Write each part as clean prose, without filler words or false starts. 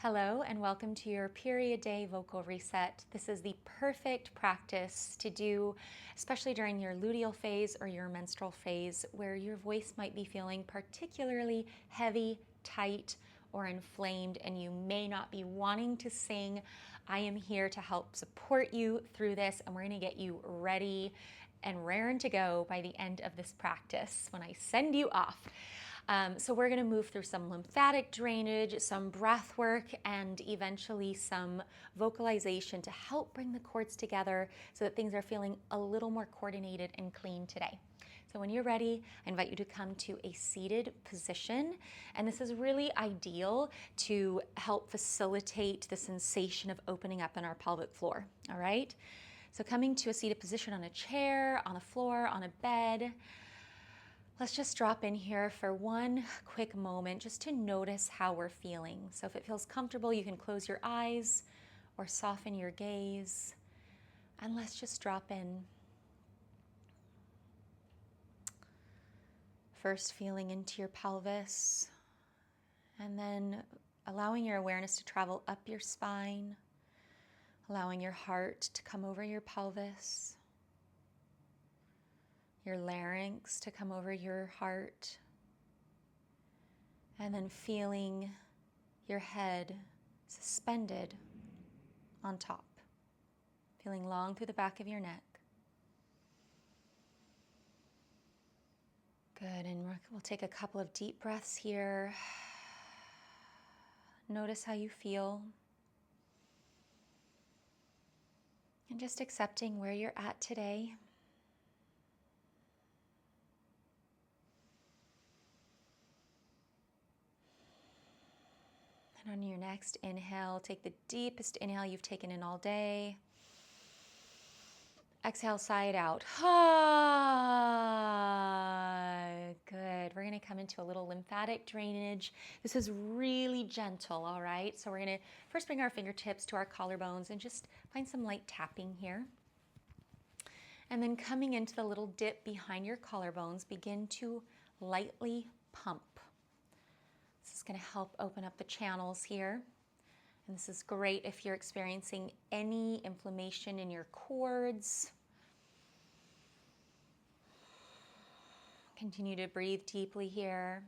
Hello and welcome to your period day vocal reset. This is the perfect practice to do, especially during your luteal phase or your menstrual phase, where your voice might be feeling particularly heavy, tight, or inflamed, and you may not be wanting to sing. I am here to help support you through this, and we're going to get you ready and raring to go by the end of this practice when I send you off. So we're going to move through some lymphatic drainage, some breath work, and eventually some vocalization to help bring the cords together so that things are feeling a little more coordinated and clean today. So when you're ready, I invite you to come to a seated position, and this is really ideal to help facilitate the sensation of opening up in our pelvic floor, all right? So coming to a seated position on a chair, on the floor, on a bed. Let's just drop in here for one quick moment just to notice how we're feeling. So if it feels comfortable, you can close your eyes or soften your gaze. And let's just drop in. First, feeling into your pelvis, and then allowing your awareness to travel up your spine, allowing your heart to come over your pelvis, your larynx to come over your heart, and then feeling your head suspended on top, feeling long through the back of your neck. Good, and we'll take a couple of deep breaths here. Notice how you feel. And just accepting where you're at today. And on your next inhale, take the deepest inhale you've taken in all day. Exhale, sigh it out. Good. We're going to come into a little lymphatic drainage. This is really gentle, all right? So we're going to first bring our fingertips to our collarbones and just find some light tapping here. And then coming into the little dip behind your collarbones, begin to lightly pump. This is going to help open up the channels here. And this is great if you're experiencing any inflammation in your cords. Continue to breathe deeply here.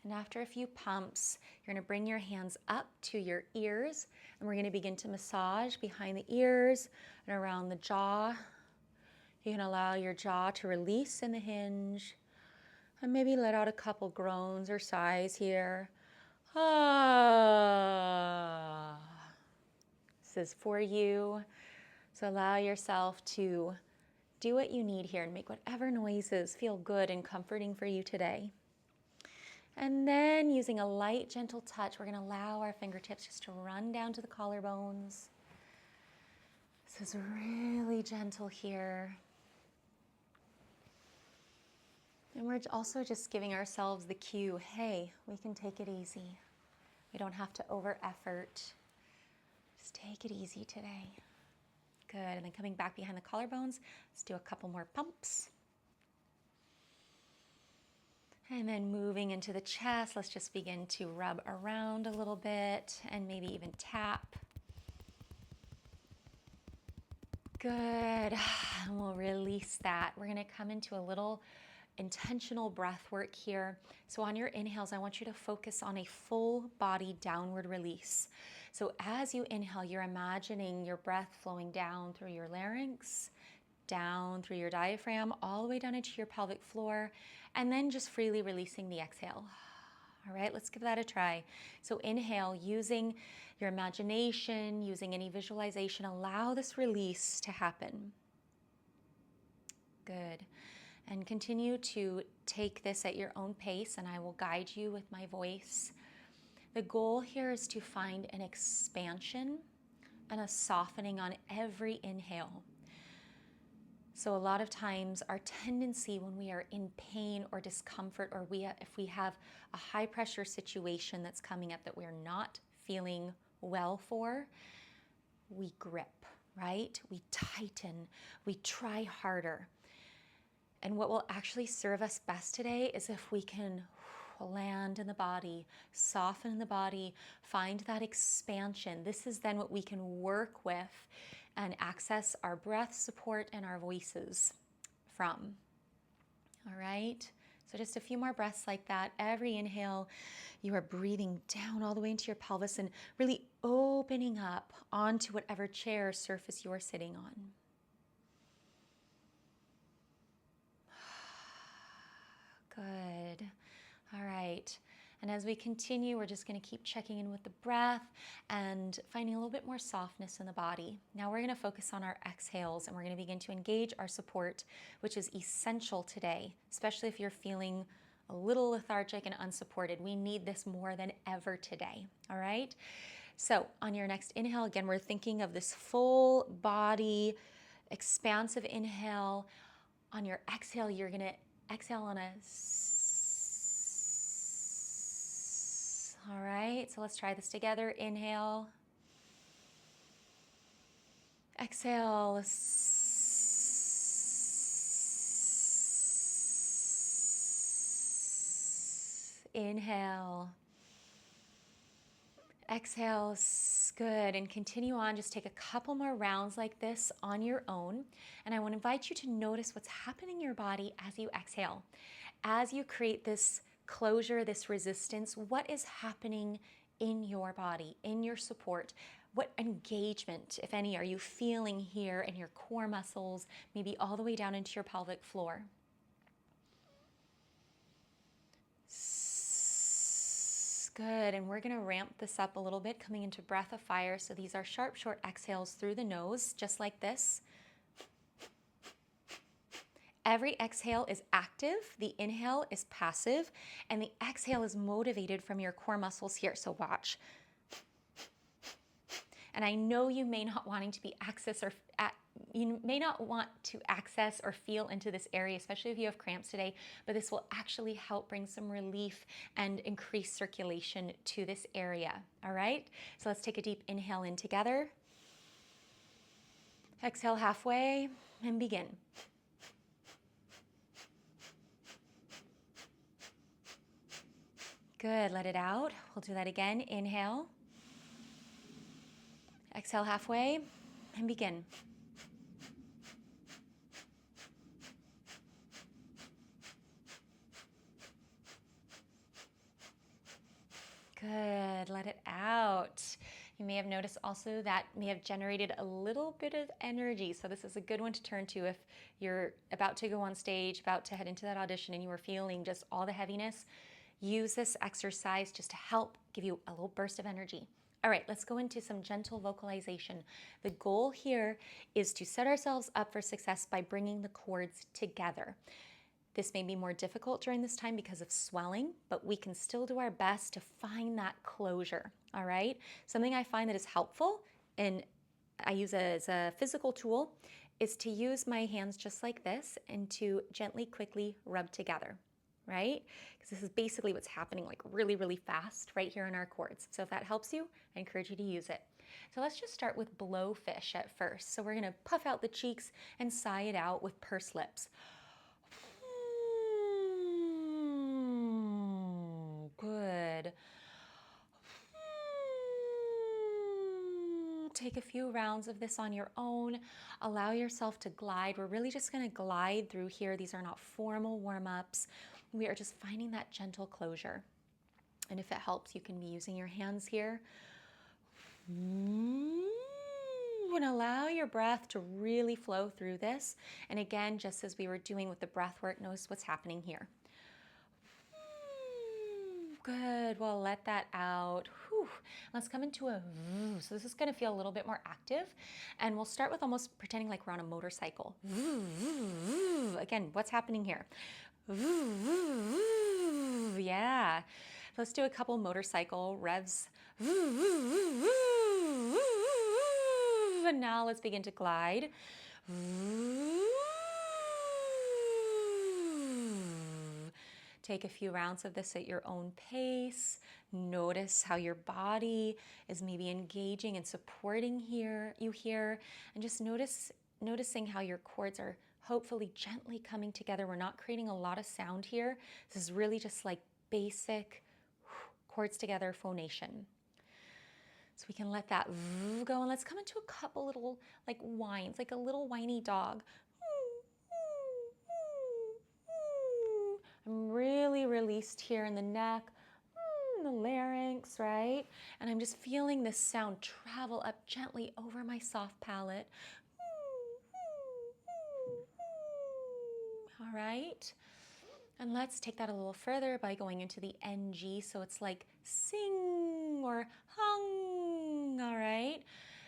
And after a few pumps, you're going to bring your hands up to your ears, and we're going to begin to massage behind the ears and around the jaw. You can allow your jaw to release in the hinge, and maybe let out a couple groans or sighs here. This is for you. So allow yourself to do what you need here and make whatever noises feel good and comforting for you today. And then using a light, gentle touch, we're going to allow our fingertips just to run down to the collarbones. This is really gentle here. And we're also just giving ourselves the cue, hey, we can take it easy. We don't have to over-effort. Just take it easy today. Good, and then coming back behind the collarbones, let's do a couple more pumps. And then moving into the chest, let's just begin to rub around a little bit and maybe even tap. Good, and we'll release that. We're gonna come into a little intentional breath work here. So on your inhales, I want you to focus on a full body downward release. So as you inhale, you're imagining your breath flowing down through your larynx, down through your diaphragm, all the way down into your pelvic floor, and then just freely releasing the exhale. All right, let's give that a try. So inhale, using your imagination, using any visualization, allow this release to happen. Good. And continue to take this at your own pace, and I will guide you with my voice. The goal here is to find an expansion and a softening on every inhale. So a lot of times our tendency when we are in pain or discomfort, or if we have a high pressure situation that's coming up that we're not feeling well for, we grip, right? We tighten, we try harder. And what will actually serve us best today is if we can Land in the body, soften the body, find that expansion. This is then what we can work with and access our breath support and our voices from. All right, so just a few more breaths like that. Every inhale, you are breathing down all the way into your pelvis and really opening up onto whatever chair or surface you're sitting on. Good. All right. And as we continue, we're just going to keep checking in with the breath and finding a little bit more softness in the body. Now we're going to focus on our exhales, and we're going to begin to engage our support, which is essential today, especially if you're feeling a little lethargic and unsupported. We need this more than ever today. All right. So on your next inhale, again, we're thinking of this full body, expansive inhale. On your exhale, you're going to exhale on a all right, so let's try this together. Inhale. Exhale. Inhale. Exhale. Good. And continue on. Just take a couple more rounds like this on your own. And I want to invite you to notice what's happening in your body as you exhale. As you create this closure, this resistance, what is happening in your body, in your support? What engagement, if any, are you feeling here in your core muscles, maybe all the way down into your pelvic floor? Good, and we're gonna ramp this up a little bit, coming into breath of fire. So these are sharp, short exhales through the nose, just like this. Every exhale is active, the inhale is passive, and the exhale is motivated from your core muscles here. So watch. And I know you may not want to access or feel into this area, especially if you have cramps today, but this will actually help bring some relief and increase circulation to this area. All right, so let's take a deep inhale in together. Exhale halfway and begin. Good, let it out. We'll do that again. Inhale. Exhale halfway and begin. Good, let it out. You may have noticed also that may have generated a little bit of energy. So this is a good one to turn to if you're about to go on stage, about to head into that audition, and you are feeling just all the heaviness. Use this exercise just to help give you a little burst of energy. All right, let's go into some gentle vocalization. The goal here is to set ourselves up for success by bringing the chords together. This may be more difficult during this time because of swelling, but we can still do our best to find that closure, all right? Something I find that is helpful, and I use as a physical tool, is to use my hands just like this and to gently, quickly rub together. Right? Because this is basically what's happening like really, really fast right here in our chords. So if that helps you, I encourage you to use it. So let's just start with blowfish at first. So we're gonna puff out the cheeks and sigh it out with pursed lips. Good. Take a few rounds of this on your own. Allow yourself to glide. We're really just gonna glide through here. These are not formal warm-ups. We are just finding that gentle closure. And if it helps, you can be using your hands here. And allow your breath to really flow through this. And again, just as we were doing with the breath work, notice what's happening here. Good, well, let that out. Whew. Let's come into a so this is gonna feel a little bit more active. And we'll start with almost pretending like we're on a motorcycle. Again, what's happening here? Yeah. Let's do a couple motorcycle revs. And now let's begin to glide. Take a few rounds of this at your own pace. Notice how your body is maybe engaging and supporting you here. And just noticing how your chords are hopefully gently coming together. We're not creating a lot of sound here. This is really just like basic chords together phonation. So we can let that go, and let's come into a couple little like whines, like a little whiny dog. I'm really released here in the neck, the larynx, right? And I'm just feeling this sound travel up gently over my soft palate. All right. And let's take that a little further by going into the NG. So it's like sing or hung, all right?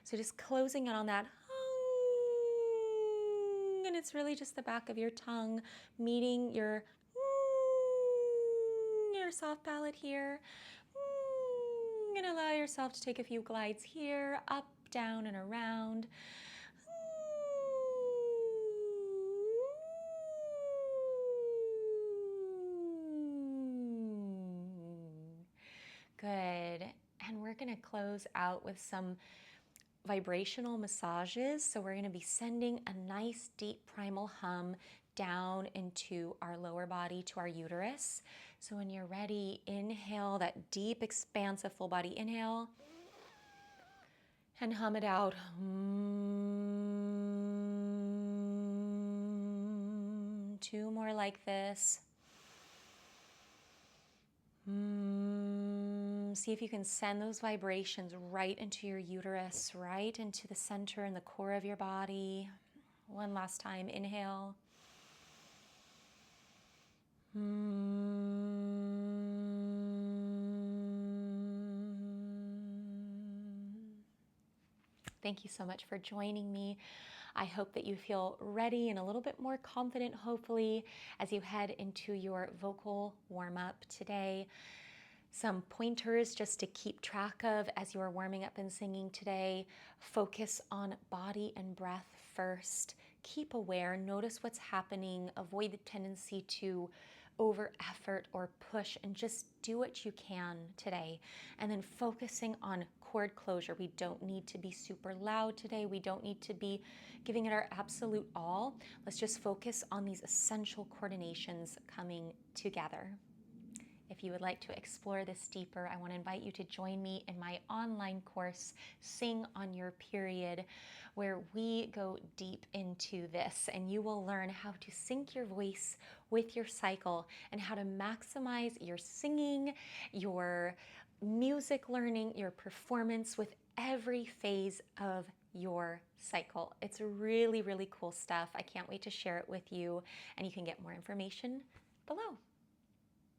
So just closing in on that hung, and it's really just the back of your tongue meeting your soft palate here. And allow yourself to take a few glides here, up, down, and around. Good. And we're going to close out with some vibrational massages. So we're going to be sending a nice deep primal hum down into our lower body, to our uterus. So when you're ready, inhale that deep, expansive full body inhale and hum it out. Two more like this. See if you can send those vibrations right into your uterus, right into the center and the core of your body. One last time, inhale. Thank you so much for joining me. I hope that you feel ready and a little bit more confident, hopefully, as you head into your vocal warm-up today. Some pointers just to keep track of as you are warming up and singing today. Focus on body and breath first. Keep aware, notice what's happening, avoid the tendency to over effort or push, and just do what you can today. And then focusing on cord closure. We don't need to be super loud today. We don't need to be giving it our absolute all. Let's just focus on these essential coordinations coming together. If you would like to explore this deeper, I want to invite you to join me in my online course, Sing on Your Period, where we go deep into this, and you will learn how to sync your voice with your cycle and how to maximize your singing, your music learning, your performance with every phase of your cycle. It's really, really cool stuff. I can't wait to share it with you, and you can get more information below.